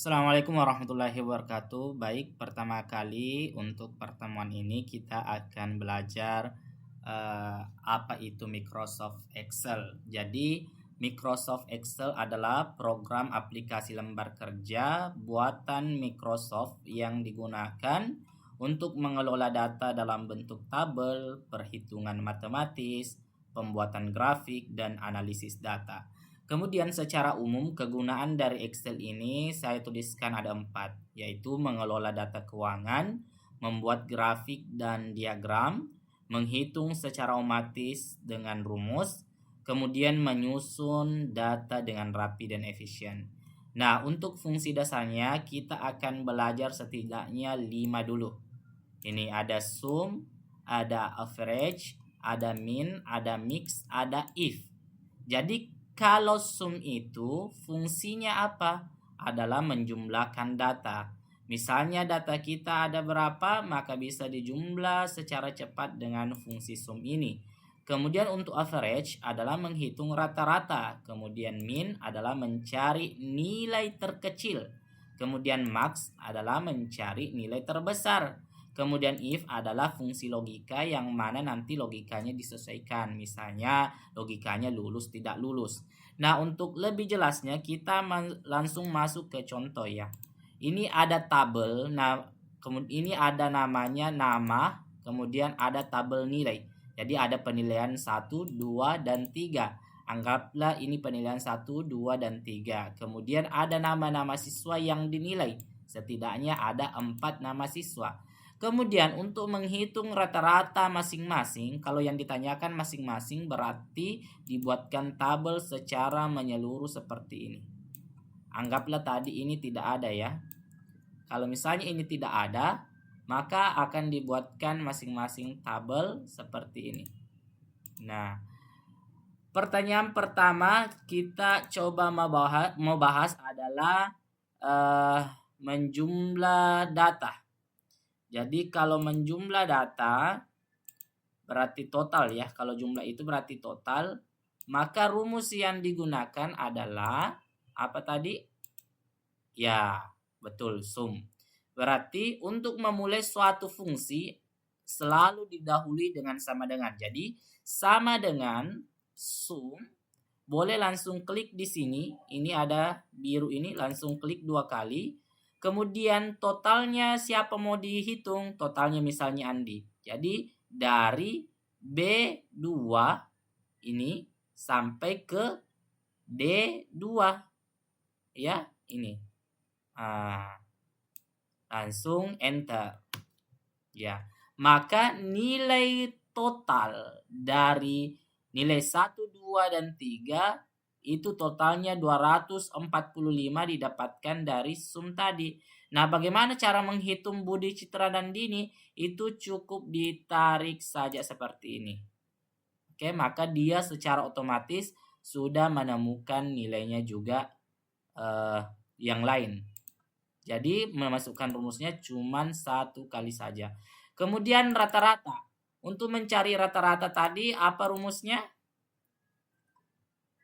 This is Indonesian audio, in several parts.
Assalamualaikum warahmatullahi wabarakatuh. Baik, pertama kali untuk pertemuan ini kita akan belajar apa itu Microsoft Excel. Jadi, Microsoft Excel adalah program aplikasi lembar kerja buatan Microsoft yang digunakan untuk mengelola data dalam bentuk tabel, perhitungan matematis, pembuatan grafik, dan analisis data. Kemudian secara umum kegunaan dari Excel ini saya tuliskan ada 4, yaitu mengelola data keuangan, membuat grafik dan diagram, menghitung secara otomatis dengan rumus, kemudian menyusun data dengan rapi dan efisien. Nah, untuk fungsi dasarnya kita akan belajar setidaknya 5 dulu. Ini ada sum, ada average, ada min, ada mix, ada if. Jadi kalau sum itu fungsinya apa? Adalah menjumlahkan data. Misalnya data kita ada berapa, maka bisa dijumlah secara cepat dengan fungsi sum ini. Kemudian untuk average adalah menghitung rata-rata. Kemudian min adalah mencari nilai terkecil. Kemudian max adalah mencari nilai terbesar. Kemudian if adalah fungsi logika yang mana nanti logikanya disesuaikan. Misalnya logikanya lulus tidak lulus. Nah, untuk lebih jelasnya kita langsung masuk ke contoh ya. Ini ada tabel. Nah, kemudian ini ada namanya nama, kemudian ada tabel nilai. Jadi ada penilaian 1, 2, dan 3. Anggaplah ini penilaian 1, 2, dan 3. Kemudian ada nama-nama siswa yang dinilai. Setidaknya ada 4 nama siswa. Kemudian untuk menghitung rata-rata masing-masing, kalau yang ditanyakan masing-masing berarti dibuatkan tabel secara menyeluruh seperti ini. Anggaplah tadi ini tidak ada ya. Kalau misalnya ini tidak ada, maka akan dibuatkan masing-masing tabel seperti ini. Nah, pertanyaan pertama kita coba mau bahas adalah menjumlah data. Jadi kalau menjumlah data berarti total ya. Kalau jumlah itu berarti total. Maka rumus yang digunakan adalah apa tadi? Ya, betul, sum. Berarti untuk memulai suatu fungsi selalu didahului dengan sama dengan. Jadi sama dengan sum. Boleh langsung klik di sini. Ini ada biru ini, langsung klik 2 kali. Kemudian totalnya siapa mau dihitung? Totalnya misalnya Andi. Jadi dari B2 ini sampai ke D2. Ya, ini. Langsung enter. Ya. Maka nilai total dari nilai 1, 2, dan 3 itu totalnya 245 didapatkan dari sum tadi. Nah, bagaimana cara menghitung Budi, Citra, dan Dini? Itu cukup ditarik saja seperti ini. Oke, maka dia secara otomatis sudah menemukan nilainya juga yang lain. Jadi memasukkan rumusnya cuma 1 kali saja. Kemudian rata-rata. Untuk mencari rata-rata tadi apa rumusnya?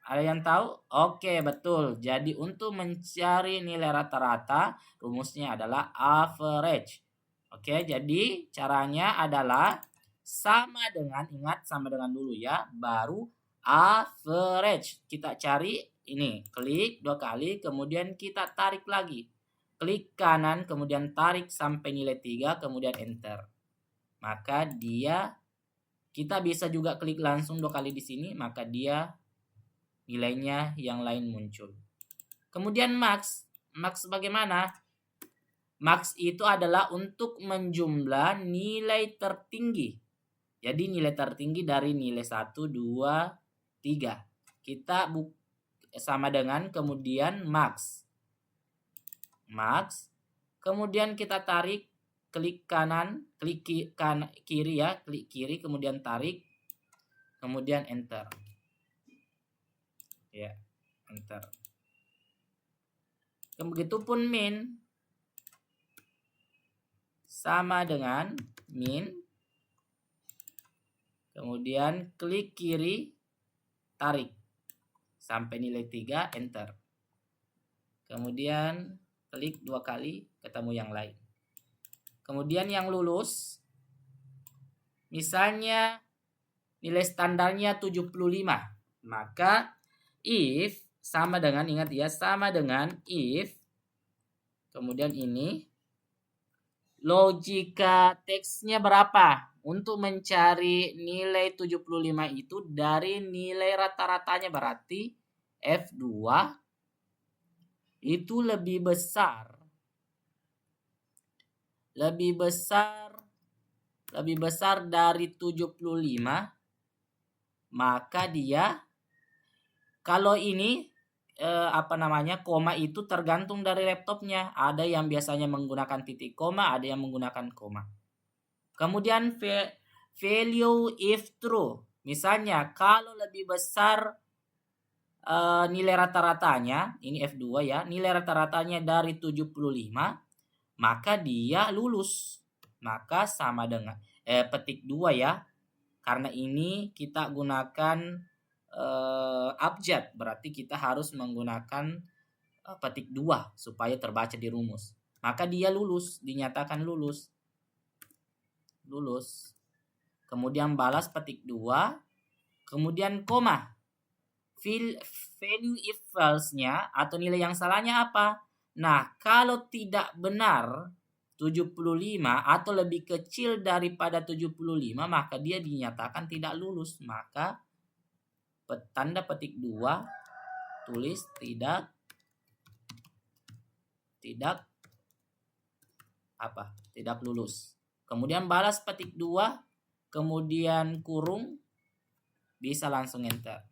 Ada yang tahu? Oke, betul. Jadi untuk mencari nilai rata-rata, rumusnya adalah average. Oke, jadi caranya adalah sama dengan, ingat sama dengan dulu ya, baru average. Kita cari ini, klik 2 kali, kemudian kita tarik lagi. Klik kanan, kemudian tarik sampai nilai 3, kemudian enter. Maka kita bisa juga klik langsung 2 kali di sini, maka dia nilainya yang lain muncul. Kemudian max. Max bagaimana? Max itu adalah untuk menjumlah nilai tertinggi. Jadi nilai tertinggi dari nilai 1, 2, 3. Kita sama dengan kemudian max. Max. Kemudian kita tarik, klik kanan, klik kiri ya, klik kiri, kemudian tarik, kemudian enter. Ya, enter. Begitupun min. Sama dengan min. Kemudian klik kiri, tarik. Sampai nilai 3, enter. Kemudian klik 2 kali, ketemu yang lain. Kemudian yang lulus, misalnya nilai standarnya 75. Maka if sama dengan, ingat ya, sama dengan if, kemudian ini logika teksnya berapa? Untuk mencari nilai 75 itu dari nilai rata-ratanya, berarti F2 itu lebih besar dari 75, maka dia, kalau ini koma itu tergantung dari laptopnya. Ada yang biasanya menggunakan titik koma, ada yang menggunakan koma. Kemudian value if true. Misalnya kalau lebih besar nilai rata-ratanya, ini F2 ya, nilai rata-ratanya dari 75, maka dia lulus. Maka sama dengan petik 2 ya. Karena ini kita gunakan abjad, berarti kita harus menggunakan petik 2 supaya terbaca di rumus. Maka dia lulus, dinyatakan lulus. Kemudian balas petik 2, kemudian koma. Value if false-nya atau nilai yang salahnya apa? Nah, kalau tidak benar 75 atau lebih kecil daripada 75, maka dia dinyatakan tidak lulus. Maka tanda petik 2 tulis tidak lulus. Kemudian balas petik 2, kemudian kurung, bisa langsung enter.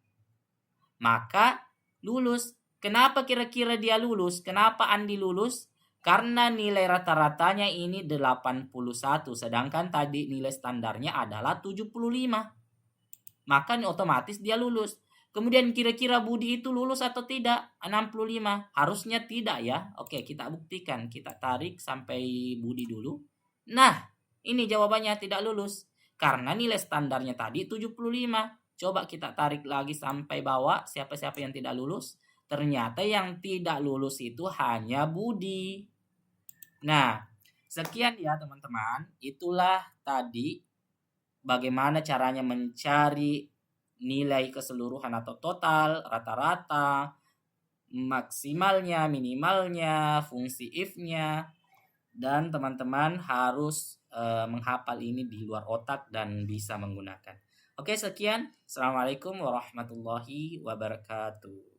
Maka lulus. Kenapa kira-kira dia lulus? Kenapa Andi lulus? Karena nilai rata-ratanya ini 81, sedangkan tadi nilai standarnya adalah 75. Maka otomatis dia lulus. Kemudian kira-kira Budi itu lulus atau tidak? 65. Harusnya tidak ya. Oke, kita buktikan. Kita tarik sampai Budi dulu. Nah, ini jawabannya tidak lulus. Karena nilai standarnya tadi 75. Coba kita tarik lagi sampai bawah. Siapa-siapa yang tidak lulus? Ternyata yang tidak lulus itu hanya Budi. Nah, sekian ya teman-teman. Itulah tadi bagaimana caranya mencari nilai keseluruhan atau total, rata-rata, maksimalnya, minimalnya, fungsi if-nya. Dan teman-teman harus menghafal ini di luar otak dan bisa menggunakan. Oke, sekian. Assalamualaikum warahmatullahi wabarakatuh.